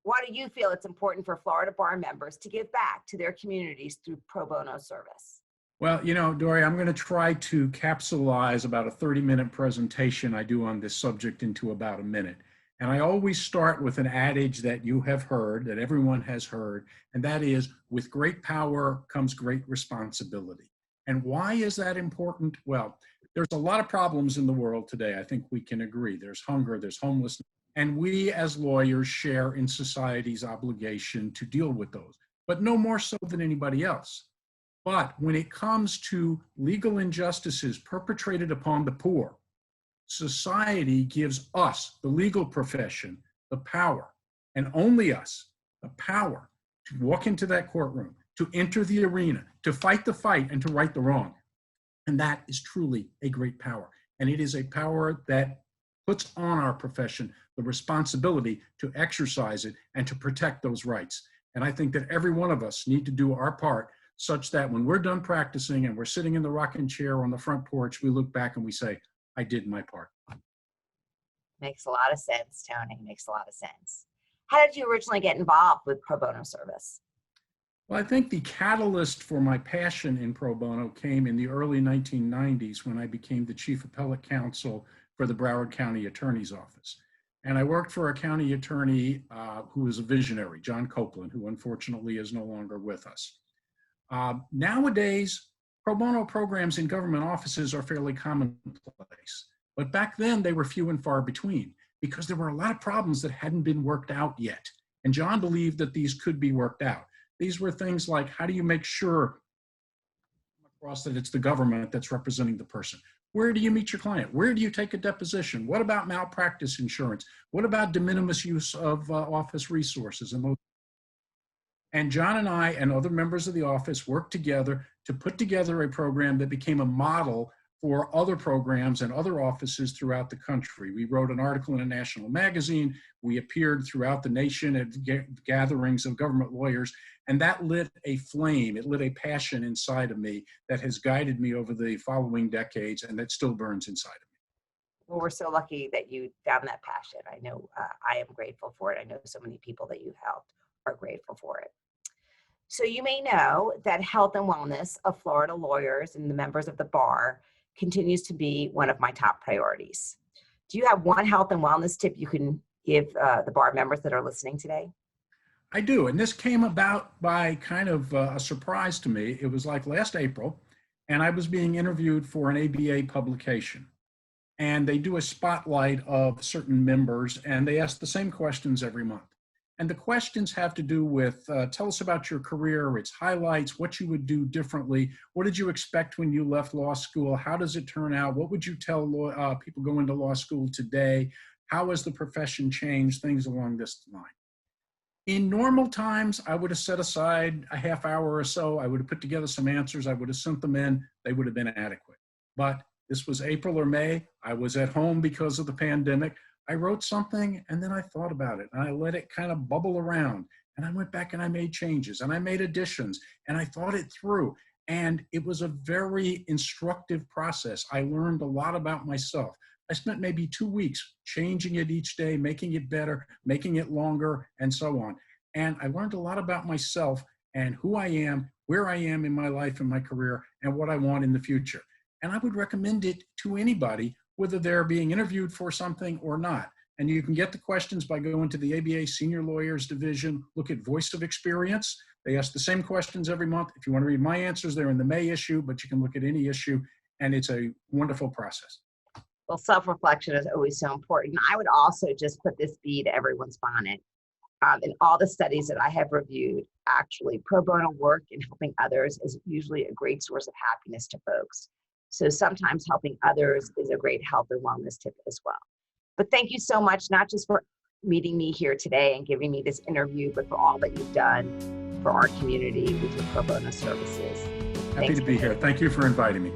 Why do you feel it's important for Florida bar members to give back to their communities through pro bono service? Well, Dori, I'm going to try to capsulize about a 30-minute presentation I do on this subject into about a minute. And I always start with an adage that you have heard, that everyone has heard, and that is, with great power comes great responsibility. And why is that important? Well, there's a lot of problems in the world today. I think we can agree. There's hunger, there's homelessness, and we as lawyers share in society's obligation to deal with those, but no more so than anybody else. But when it comes to legal injustices perpetrated upon the poor, society gives us, the legal profession, the power, and only us, the power to walk into that courtroom, to enter the arena, to fight the fight, and to right the wrong. And that is truly a great power. And it is a power that puts on our profession the responsibility to exercise it and to protect those rights. And I think that every one of us need to do our part such that when we're done practicing and we're sitting in the rocking chair on the front porch, we look back and we say, I did my part. Makes a lot of sense, Tony. Makes a lot of sense. How did you originally get involved with pro bono service? Well, I think the catalyst for my passion in pro bono came in the early 1990s when I became the chief appellate counsel for the Broward County Attorney's Office. And I worked for a county attorney who was a visionary, John Copeland, who unfortunately is no longer with us. Nowadays, pro bono programs in government offices are fairly commonplace. But back then, they were few and far between because there were a lot of problems that hadn't been worked out yet. And John believed that these could be worked out. These were things like, how do you make sure across that it's the government that's representing the person? Where do you meet your client? Where do you take a deposition? What about malpractice insurance? What about de minimis use of office resources? And John and I and other members of the office worked together to put together a program that became a model for other programs and other offices throughout the country. We wrote an article in a national magazine. We appeared throughout the nation at gatherings of government lawyers, and that lit a flame. It lit a passion inside of me that has guided me over the following decades and that still burns inside of me. Well, we're so lucky that you found that passion. I know I am grateful for it. I know so many people that you've helped are grateful for it. So you may know that health and wellness of Florida lawyers and the members of the bar continues to be one of my top priorities. Do you have one health and wellness tip you can give the bar members that are listening today? I do, and this came about by kind of a surprise to me. It was like last April, and I was being interviewed for an ABA publication. And they do a spotlight of certain members, and they ask the same questions every month. And the questions have to do with, tell us about your career, its highlights, what you would do differently, what did you expect when you left law school, how does it turn out, what would you tell people going to law school today, how has the profession changed, things along this line. In normal times, I would have set aside a half hour or so, I would have put together some answers, I would have sent them in, they would have been adequate. But this was April or May, I was at home because of the pandemic, I wrote something and then I thought about it and I let it kind of bubble around and I went back and I made changes and I made additions and I thought it through. And it was a very instructive process. I learned a lot about myself. I spent maybe 2 weeks changing it each day, making it better, making it longer, and so on. And I learned a lot about myself and who I am, where I am in my life and my career, and what I want in the future. And I would recommend it to anybody, whether they're being interviewed for something or not. And you can get the questions by going to the ABA Senior Lawyers Division, look at Voice of Experience. They ask the same questions every month. If you want to read my answers, they're in the May issue, but you can look at any issue, and it's a wonderful process. Well, self-reflection is always so important. I would also just put this bee to everyone's bonnet. In all the studies that I have reviewed, actually, pro bono work and helping others is usually a great source of happiness to folks. So sometimes helping others is a great health and wellness tip as well. But thank you so much, not just for meeting me here today and giving me this interview, but for all that you've done for our community with your pro bono services. Happy to be here. Thank you for inviting me.